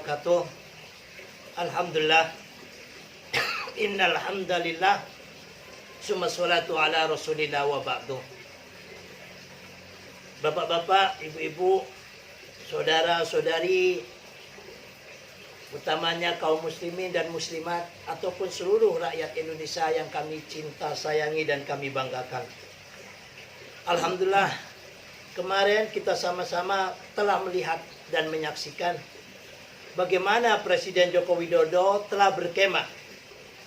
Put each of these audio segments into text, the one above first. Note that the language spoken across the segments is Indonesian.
wabarakatuh. Alhamdulillah. Innal hamdalillah. Summa salatu ala Rasulillah wa ba'du. Bapak-bapak, ibu-ibu, saudara-saudari, utamanya kaum muslimin dan muslimat ataupun seluruh rakyat Indonesia yang kami cinta, sayangi dan kami banggakan. Alhamdulillah, kemarin kita sama-sama telah melihat dan menyaksikan bagaimana Presiden Joko Widodo telah berkemah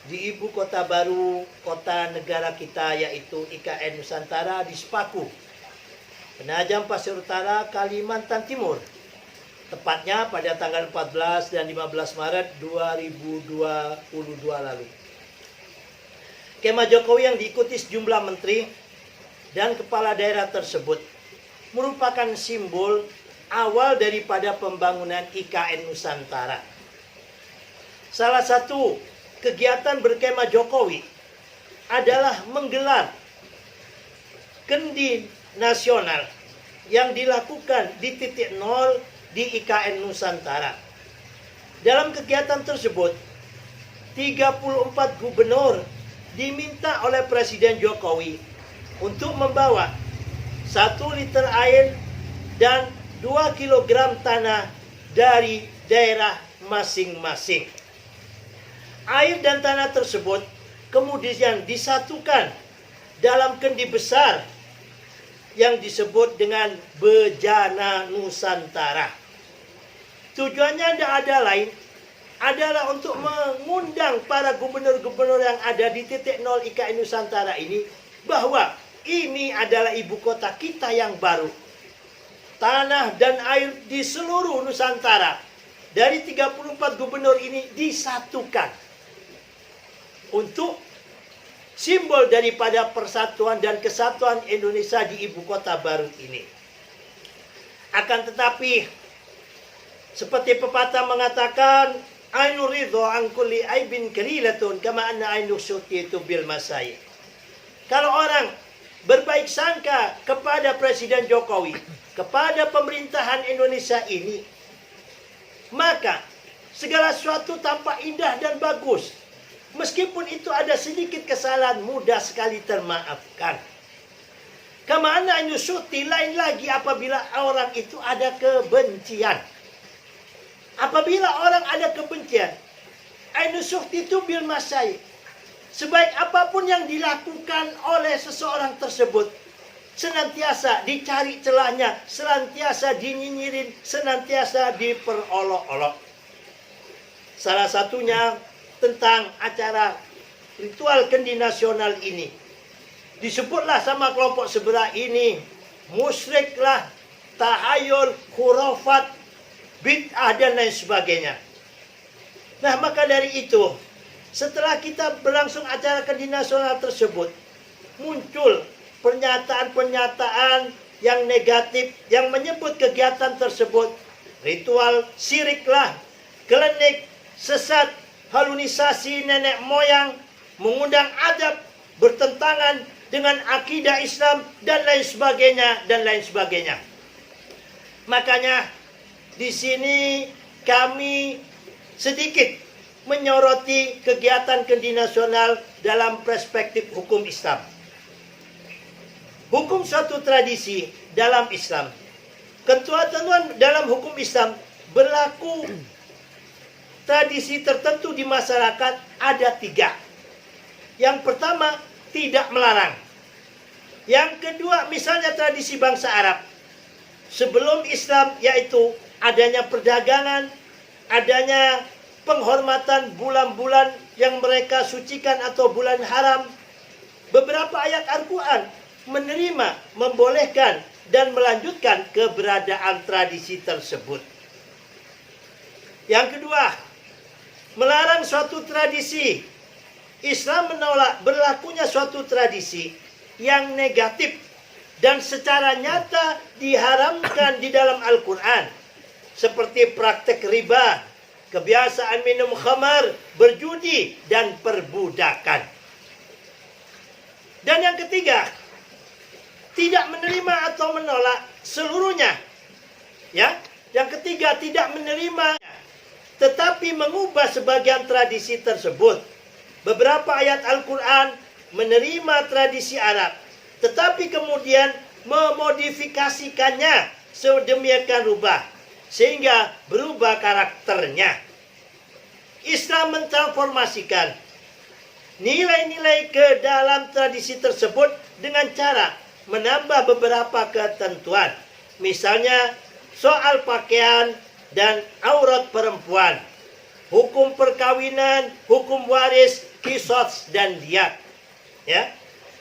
di ibu kota baru, kota negara kita, yaitu IKN Nusantara di Sepaku, Penajam Pasir Utara, Kalimantan Timur. Tepatnya pada tanggal 14 dan 15 Maret 2022 lalu. Kemah Jokowi yang diikuti sejumlah menteri dan kepala daerah tersebut merupakan simbol awal daripada pembangunan IKN Nusantara. Salah satu kegiatan berkemah Jokowi adalah menggelar kendi nasional yang dilakukan di titik nol di IKN Nusantara. Dalam kegiatan tersebut, 34 gubernur diminta oleh Presiden Jokowi untuk membawa 1 liter air dan 2 kilogram tanah dari daerah masing-masing. Air dan tanah tersebut kemudian disatukan dalam kendi besar yang disebut dengan Bejana Nusantara. Tujuannya tidak ada lain adalah untuk mengundang para gubernur-gubernur yang ada di titik nol IKN Nusantara ini bahwa ini adalah ibu kota kita yang baru. Tanah dan air di seluruh Nusantara dari 34 gubernur ini disatukan untuk simbol daripada persatuan dan kesatuan Indonesia di ibu kota baru ini. Akan tetapi, seperti pepatah mengatakan, Ainu ridho an kulli aibin kalilatun kama anna ainu syuti itu bil masai. Kalau orang berbaik sangka kepada Presiden Jokowi, kepada pemerintahan Indonesia ini, maka segala sesuatu tampak indah dan bagus. Meskipun itu ada sedikit kesalahan, mudah sekali termaafkan. Kama anna ainu syuti, lain lagi apabila orang itu ada kebencian. Apabila orang ada kebencian, ainu syuti itu bil masai. Sebaik apapun yang dilakukan oleh seseorang tersebut, senantiasa dicari celahnya, senantiasa dinyinyirin, senantiasa diperolok-olok. Salah satunya tentang acara ritual kendi nasional ini. Disebutlah sama kelompok sebelah ini, musyriklah, tahayul, khurafat, bid'ah dan lain sebagainya. Nah, maka dari itu, setelah kita berlangsung acara kendi nasional tersebut, muncul pernyataan-pernyataan yang negatif yang menyebut kegiatan tersebut ritual syiriklah, klinik, sesat, halunisasi nenek moyang, mengundang adab, bertentangan dengan akidah Islam dan lain sebagainya. Makanya di sini kami sedikit menyoroti kegiatan kendi nasional dalam perspektif hukum Islam. Hukum suatu tradisi dalam Islam. Ketentuan dalam hukum Islam berlaku tradisi tertentu di masyarakat ada 3. Yang pertama, tidak melarang. Yang kedua, misalnya tradisi bangsa Arab. Sebelum Islam, yaitu adanya perdagangan, adanya penghormatan bulan-bulan yang mereka sucikan atau bulan haram. Beberapa ayat Al-Quran menerima, membolehkan, dan melanjutkan keberadaan tradisi tersebut. Yang kedua, melarang suatu tradisi. Islam menolak berlakunya suatu tradisi yang negatif dan secara nyata diharamkan di dalam Al-Quran. Seperti praktek riba, kebiasaan minum khamar, berjudi, dan perbudakan. Dan yang ketiga, tidak menerima atau menolak seluruhnya. Ya, yang ketiga, tidak menerima tetapi mengubah sebagian tradisi tersebut. Beberapa ayat Al-Quran menerima tradisi Arab, tetapi kemudian memodifikasikannya sedemikian rupa sehingga berubah karakternya. Islam mentransformasikan nilai-nilai ke dalam tradisi tersebut dengan cara menambah beberapa ketentuan. Misalnya soal pakaian dan aurat perempuan, hukum perkawinan, hukum waris, qisas dan diyat. Ya.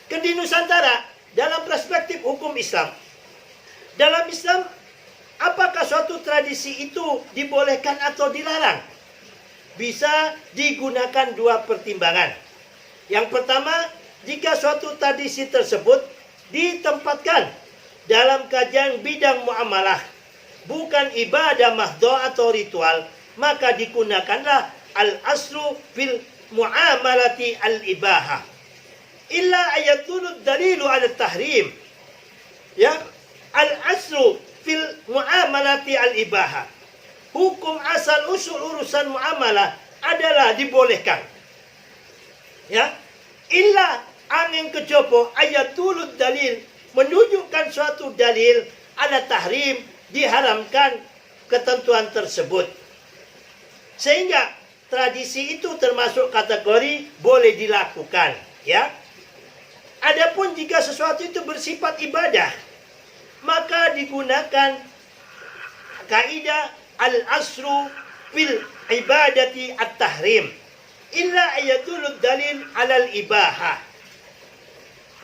Di Nusantara dalam perspektif hukum Islam. Dalam Islam, apakah suatu tradisi itu dibolehkan atau dilarang? Bisa digunakan dua pertimbangan. Yang pertama, jika suatu tradisi tersebut ditempatkan dalam kajian bidang muamalah, bukan ibadah mahdhah atau ritual, maka digunakanlah al-aslu fil muamalati al-ibahah. Illa ayatul dalilu ala tahrim. Ya, al-aslu fil muamalati al-ibahah. Hukum asal usul urusan muamalah adalah dibolehkan. Ya, illa angin kecopo ayatul dalil menunjukkan suatu dalil ala tahrim, diharamkan ketentuan tersebut. Sehingga tradisi itu termasuk kategori boleh dilakukan, ya. Adapun jika sesuatu itu bersifat ibadah, maka digunakan kaidah al-asru fil ibadati at-tahrim illa ayatul dalil alal ibahah.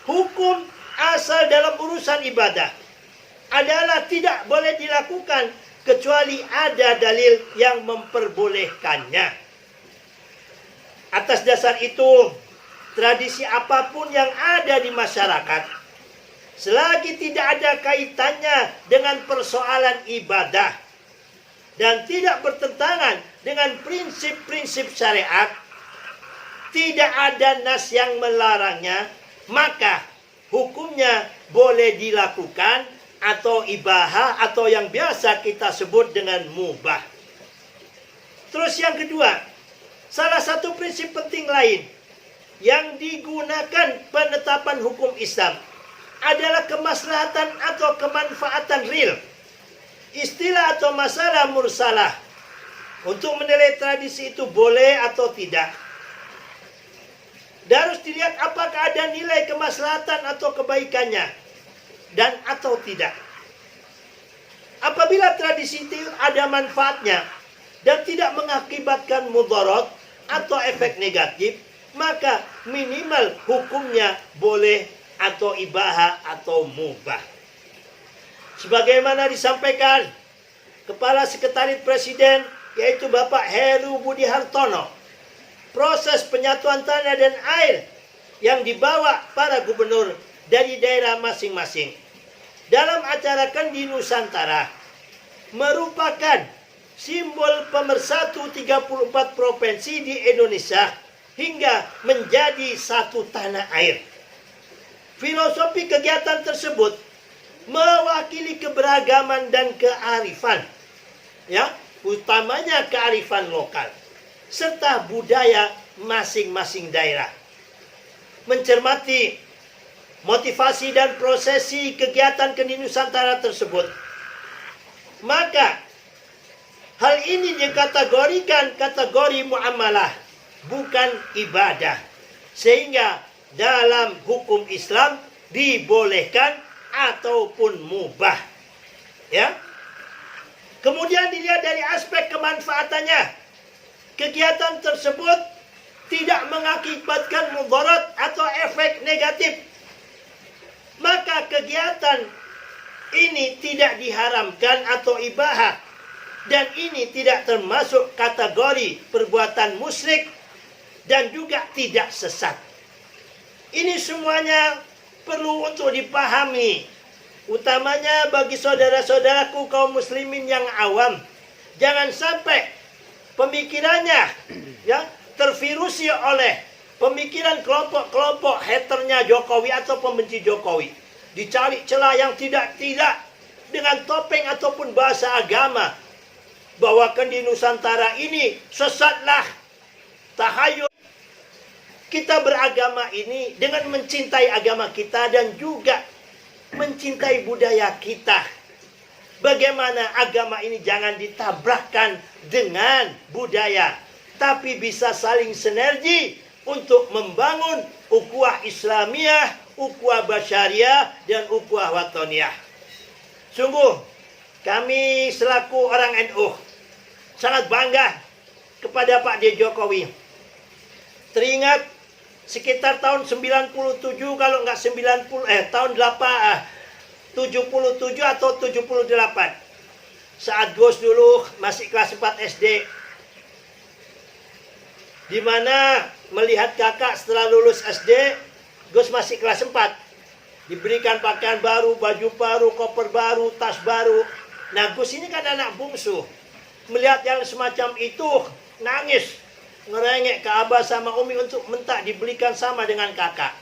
Hukum asal dalam urusan ibadah adalah tidak boleh dilakukan kecuali ada dalil yang memperbolehkannya. Atas dasar itu, tradisi apapun yang ada di masyarakat, selagi tidak ada kaitannya dengan persoalan ibadah dan tidak bertentangan dengan prinsip-prinsip syariat, tidak ada nas yang melarangnya, maka hukumnya boleh dilakukan atau ibahah atau yang biasa kita sebut dengan mubah. Terus yang kedua, salah satu prinsip penting lain yang digunakan penetapan hukum Islam adalah kemaslahatan atau kemanfaatan real. Istilah atau masalah mursalah untuk menilai tradisi itu boleh atau tidak. Dan harus dilihat apakah ada nilai kemaslahatan atau kebaikannya dan atau tidak. Apabila tradisi itu ada manfaatnya dan tidak mengakibatkan mudarat atau efek negatif, maka minimal hukumnya boleh atau ibahah atau mubah. Sebagaimana disampaikan Kepala Sekretariat Presiden, yaitu Bapak Heru Budi Hartono, proses penyatuan tanah dan air yang dibawa para gubernur dari daerah masing-masing dalam acara Kendi Nusantara merupakan simbol pemersatu 34 provinsi di Indonesia hingga menjadi satu tanah air. Filosofi kegiatan tersebut mewakili keberagaman dan kearifan, ya, utamanya kearifan lokal serta budaya masing-masing daerah. Mencermati motivasi dan prosesi kegiatan Kendi Nusantara tersebut, maka hal ini dikategorikan kategori muamalah, bukan ibadah, sehingga dalam hukum Islam dibolehkan ataupun mubah, ya. Kemudian dilihat dari aspek kemanfaatannya. Kegiatan tersebut tidak mengakibatkan mudarat atau efek negatif, maka kegiatan ini tidak diharamkan atau ibahah, dan ini tidak termasuk kategori perbuatan musyrik dan juga tidak sesat. Ini semuanya perlu untuk dipahami, utamanya bagi saudara-saudaraku kaum muslimin yang awam. Jangan sampai pemikirannya, ya, tervirusi oleh pemikiran kelompok-kelompok haternya Jokowi atau pembenci Jokowi. Dicari celah yang tidak dengan topeng ataupun bahasa agama bahwa di Nusantara ini sesatlah, tahayul. Kita beragama ini dengan mencintai agama kita dan juga mencintai budaya kita. Bagaimana agama ini jangan ditabrakkan dengan budaya, tapi bisa saling sinergi untuk membangun ukhuwah Islamiyah, ukhuwah Basyariah, dan ukhuwah Watoniyah. Sungguh, kami selaku orang NU sangat bangga kepada Pak D. Jokowi. Teringat sekitar tahun 97, kalau nggak 77 atau 78. Saat Gus dulu masih kelas 4 SD. Di mana melihat kakak setelah lulus SD, Gus masih kelas 4. Diberikan pakaian baru, baju baru, koper baru, tas baru. Nah, Gus ini kan anak bungsu. Melihat yang semacam itu, nangis. Ngerengek ke Abah sama Umi untuk minta dibelikan sama dengan kakak.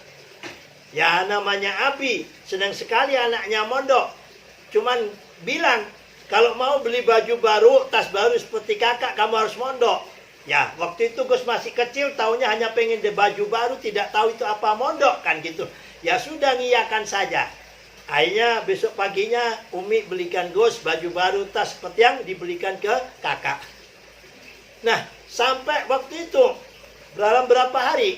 Ya namanya Abi, senang sekali anaknya mondok. Cuman bilang, kalau mau beli baju baru, tas baru seperti kakak, kamu harus mondok. Ya, waktu itu Gus masih kecil, taunya hanya pengen de baju baru, tidak tahu itu apa mondok, kan gitu. Ya sudah, ngiyakan saja. Akhirnya besok paginya Umi belikan Gus baju baru, tas seperti yang dibelikan ke kakak. Nah, sampai waktu itu, dalam berapa hari,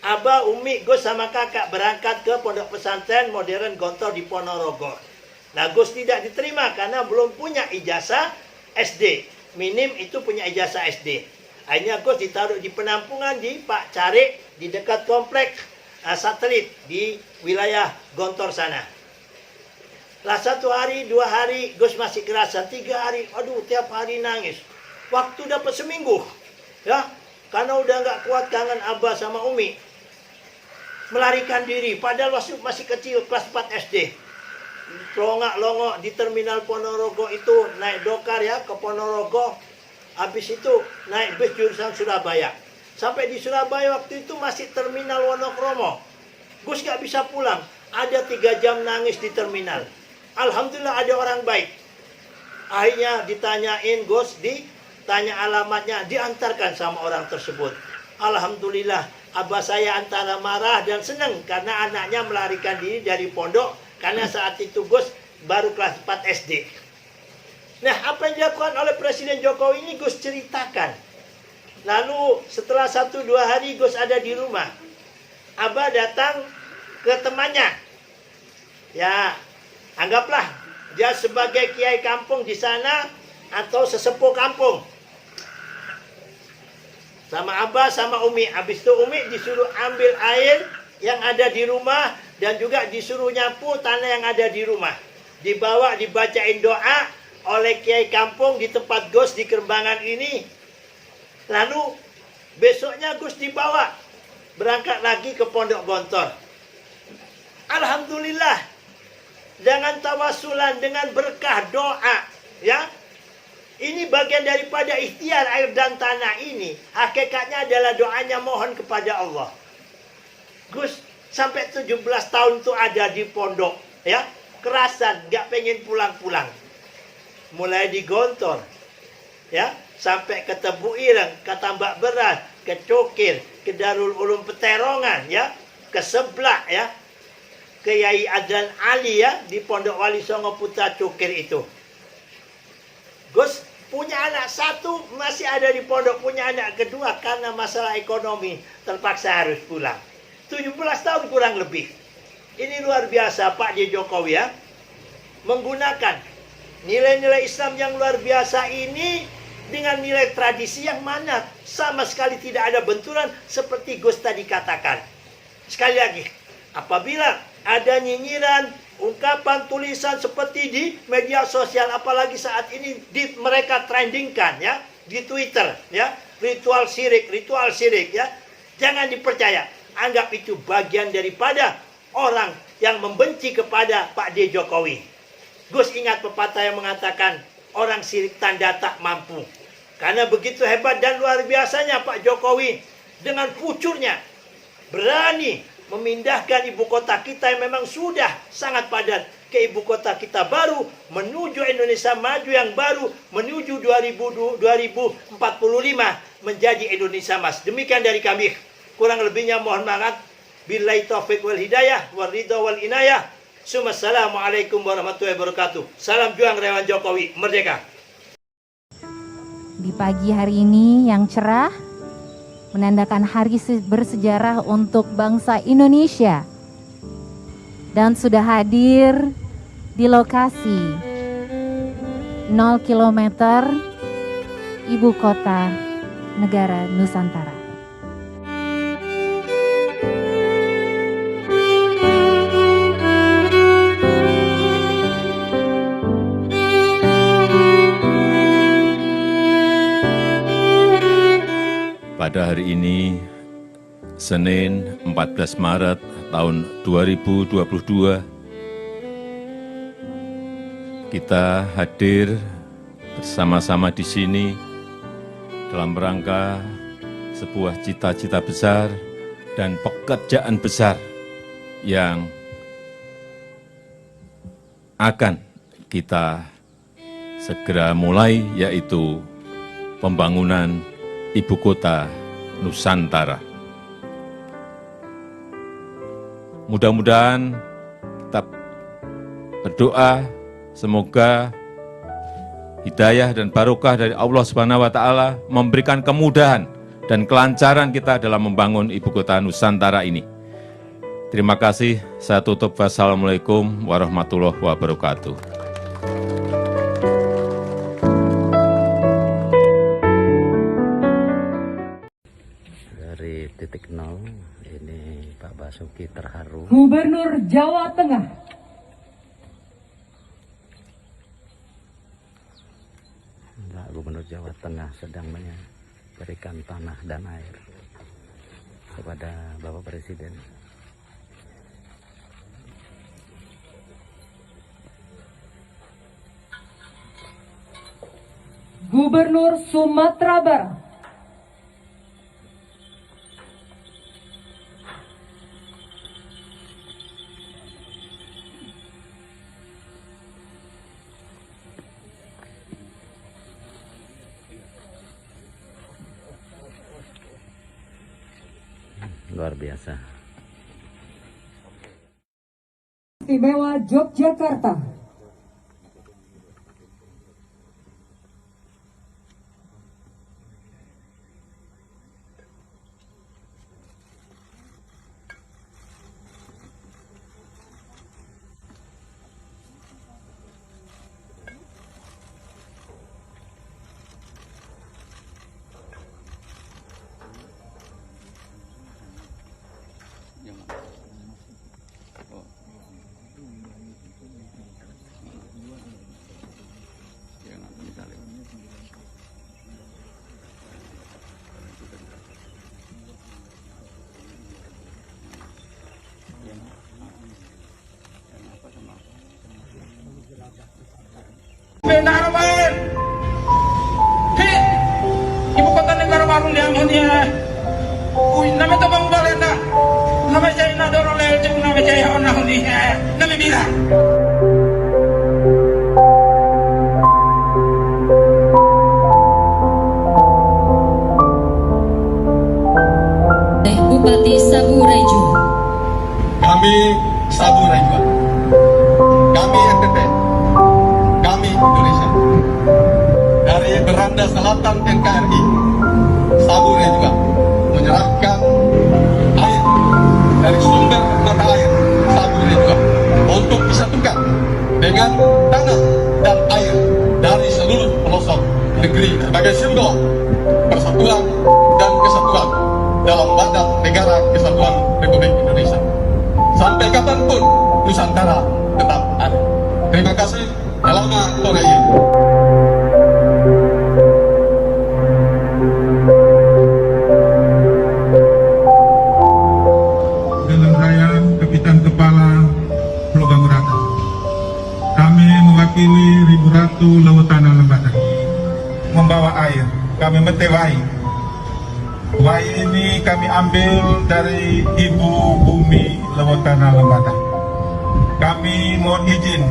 Abah, Umi, Gus sama kakak berangkat ke pondok pesantren modern Gontor di Ponorogo. Nah, Gus tidak diterima karena belum punya ijazah SD. Minim itu punya ijazah SD. Akhirnya Gus ditaruh di penampungan di Pak Carik, di dekat komplek satelit di wilayah Gontor sana. Lah 1 hari, 2 hari, Gus masih kerasan. 3 hari, aduh tiap hari nangis. Waktu dapat seminggu, ya, karena udah nggak kuat kangen Abah sama Umi, melarikan diri. Padahal masih kecil, kelas 4 SD. Longak-longok di terminal Ponorogo itu, naik dokar ya ke Ponorogo. Habis itu naik bus jurusan Surabaya. Sampai di Surabaya waktu itu masih terminal Wonokromo. Gus nggak bisa pulang. Ada 3 jam nangis di terminal. Alhamdulillah ada orang baik. Akhirnya ditanyain Gus, tanya alamatnya, diantarkan sama orang tersebut. Alhamdulillah, Abah saya antara marah dan senang karena anaknya melarikan diri dari pondok, karena saat itu Gus baru kelas 4 SD. Nah, apa yang dilakukan oleh Presiden Jokowi ini Gus ceritakan. Lalu setelah 1-2 hari Gus ada di rumah, Abah datang ke temannya. Ya, anggaplah dia sebagai kiai kampung di sana atau sesepuh kampung. Sama Abah sama Umi. Habis itu Umi disuruh ambil air yang ada di rumah dan juga disuruh nyapu tanah yang ada di rumah. Dibawa dibacain doa oleh kiai kampung di tempat Gus di Kerembangan ini. Lalu besoknya Gus dibawa berangkat lagi ke Pondok Gontor. Alhamdulillah, dengan tawasulan, dengan berkah doa, ya. Ini bagian daripada ikhtiar air dan tanah ini. Hakikatnya adalah doanya mohon kepada Allah. Gus sampai 17 tahun itu ada di pondok, ya. Kerasan, gak pengen pulang-pulang. Mulai di Gontor, ya, sampai ke Tebu Ireng, ke Tambak Beras, ke Cokir, ke Darul Ulum Peterongan, ya, ke Seblak, ya, ke Yai Adnan Ali, ya, di Pondok Wali Songo Putra Cokir itu. Gus punya anak 1 masih ada di pondok, punya anak kedua karena masalah ekonomi terpaksa harus pulang. 17 tahun kurang lebih. Ini luar biasa Pak D. Jokowi, ya. Menggunakan nilai-nilai Islam yang luar biasa ini dengan nilai tradisi yang mana sama sekali tidak ada benturan seperti Gus tadi katakan. Sekali lagi, apabila ada nyinyiran, ungkapan, tulisan seperti di media sosial, apalagi saat ini mereka trendingkan, ya, di Twitter, ya, ritual syirik, ya, jangan dipercaya. Anggap itu bagian daripada orang yang membenci kepada Pak D. Jokowi. Gus ingat pepatah yang mengatakan orang syirik tanda tak mampu. Karena begitu hebat dan luar biasanya Pak Jokowi dengan pucurnya berani memindahkan ibu kota kita yang memang sudah sangat padat ke ibu kota kita baru, menuju Indonesia maju yang baru, menuju 2045 menjadi Indonesia Emas. Demikian dari kami. Kurang lebihnya mohon maaf. Billahi taufiq wal hidayah, wal ridha wal inayah. Assalamualaikum warahmatullahi wabarakatuh. Salam juang relawan Jokowi, merdeka. Di pagi hari ini yang cerah, menandakan hari bersejarah untuk bangsa Indonesia. Dan sudah hadir di lokasi 0 km ibu kota negara Nusantara. Pada hari ini, Senin 14 Maret tahun 2022, kita hadir bersama-sama di sini dalam rangka sebuah cita-cita besar dan pekerjaan besar yang akan kita segera mulai, yaitu pembangunan Ibu Kota Nusantara. Mudah-mudahan kita berdoa semoga hidayah dan barokah dari Allah Subhanahu wa taala memberikan kemudahan dan kelancaran kita dalam membangun Ibu Kota Nusantara ini. Terima kasih. Saya tutup. Wassalamualaikum warahmatullahi wabarakatuh. Titik nol, ini Pak Basuki terharu. Gubernur Jawa Tengah. Gubernur Jawa Tengah sedang memberikan tanah dan air kepada Bapak Presiden. Gubernur Sumatera Barat. Luar biasa. Istimewa Yogyakarta. Benar main. Hei, ibu kota negara baru yang ini. Nama tu bang balenda. Nama saya nak dorong lejeng, nama saya orang ni. Nama bilang. Bupati Saburejo. Kami Saburejo. Kami NTT. Kami Indonesia. Dari beranda selatan NKRI, Saburejo menyerahkan air dari sumber mata air Saburejo untuk disatukan dengan tanah dan air dari seluruh pelosok negeri sebagai simbol persatuan dan kesatuan dalam Badan Negara Kesatuan Republik Indonesia. Sampai kapanpun Nusantara tetap ada. Terima kasih. Selamat sore. Dengan saya Kapitan Kepala Pulau Bangurata. Kami mewakili Ribu Ratu Lewotana Lembata membawa air. Kami metewai. Wai ini kami ambil dari Ibu Bumi Lewotana Lembata. kami mohon izin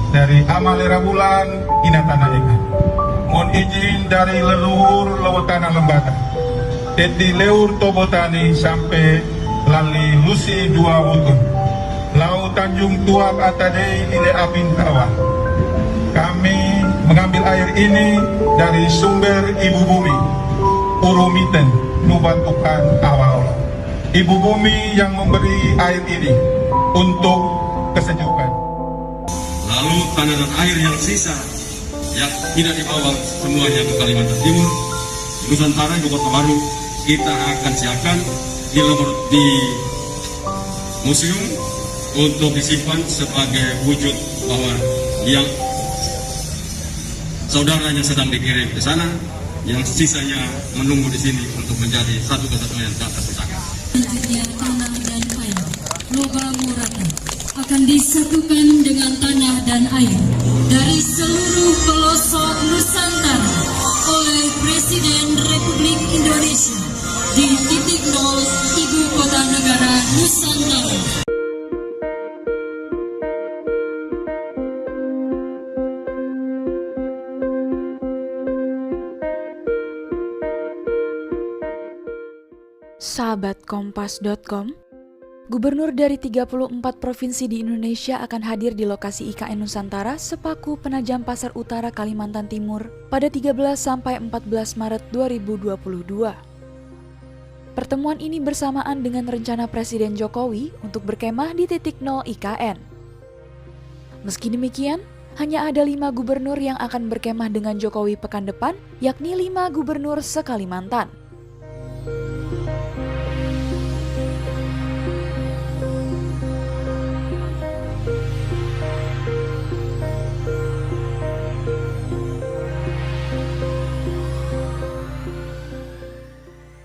dari Amalera Bulan Inatana Eka. Mohon izin dari leluhur Lewetana Lembata. Teti Leur Tobotani sampai Lali Lusi Dua Wutun. Lau Tanjung Tuak Atadei Ile Apin Tawa. Kami mengambil air ini dari sumber Ibu Bumi, Urumiten, Nubantukan Awal. Ibu Bumi yang memberi air ini untuk kesejukan. Lalu tanah dan air yang sisa yang tidak dibawa semuanya ke Kalimantan Timur, Nusantara, Ibu Kota Baru, kita akan siapkan di museum untuk disimpan sebagai wujud bahwa yang saudaranya sedang dikirim ke sana, yang sisanya menunggu di sini untuk menjadi satu kesatuan yang dapat pusaka. Selanjutnya tanah dan air Loba Murata akan disatukan dengan tanah dan air dari seluruh pelosok Nusantara oleh Presiden Republik Indonesia di titik nol Ibu Kota Negara Nusantara. Sahabat Kompas.com, Gubernur dari 34 provinsi di Indonesia akan hadir di lokasi IKN Nusantara Sepaku Penajam Pasar Utara, Kalimantan Timur pada 13 sampai 14 Maret 2022. Pertemuan ini bersamaan dengan rencana Presiden Jokowi untuk berkemah di titik nol IKN. Meski demikian, hanya ada 5 gubernur yang akan berkemah dengan Jokowi pekan depan, yakni 5 gubernur se-Kalimantan.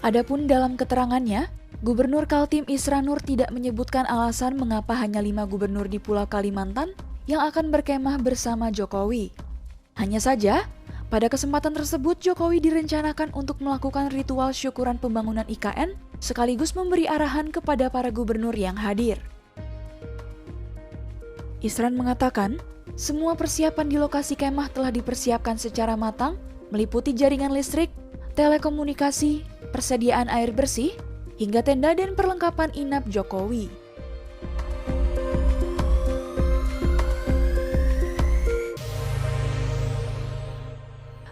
Adapun dalam keterangannya, Gubernur Kaltim Isra Nur tidak menyebutkan alasan mengapa hanya 5 gubernur di Pulau Kalimantan yang akan berkemah bersama Jokowi. Hanya saja, pada kesempatan tersebut Jokowi direncanakan untuk melakukan ritual syukuran pembangunan IKN sekaligus memberi arahan kepada para gubernur yang hadir. Isran mengatakan, semua persiapan di lokasi kemah telah dipersiapkan secara matang, meliputi jaringan listrik, telekomunikasi, persediaan air bersih, hingga tenda dan perlengkapan inap Jokowi.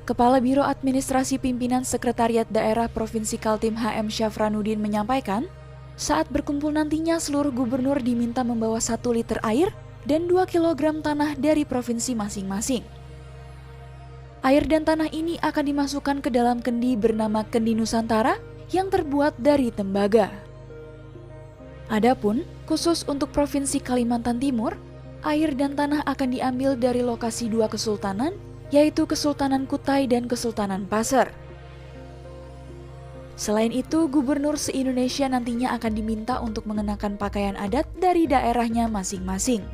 Kepala Biro Administrasi Pimpinan Sekretariat Daerah Provinsi Kaltim HM Syafranuddin menyampaikan, saat berkumpul nantinya seluruh gubernur diminta membawa 1 liter air dan 2 kg tanah dari provinsi masing-masing. Air dan tanah ini akan dimasukkan ke dalam kendi bernama Kendi Nusantara yang terbuat dari tembaga. Adapun khusus untuk Provinsi Kalimantan Timur, air dan tanah akan diambil dari lokasi 2 kesultanan, yaitu Kesultanan Kutai dan Kesultanan Pasar. Selain itu, gubernur se-Indonesia nantinya akan diminta untuk mengenakan pakaian adat dari daerahnya masing-masing.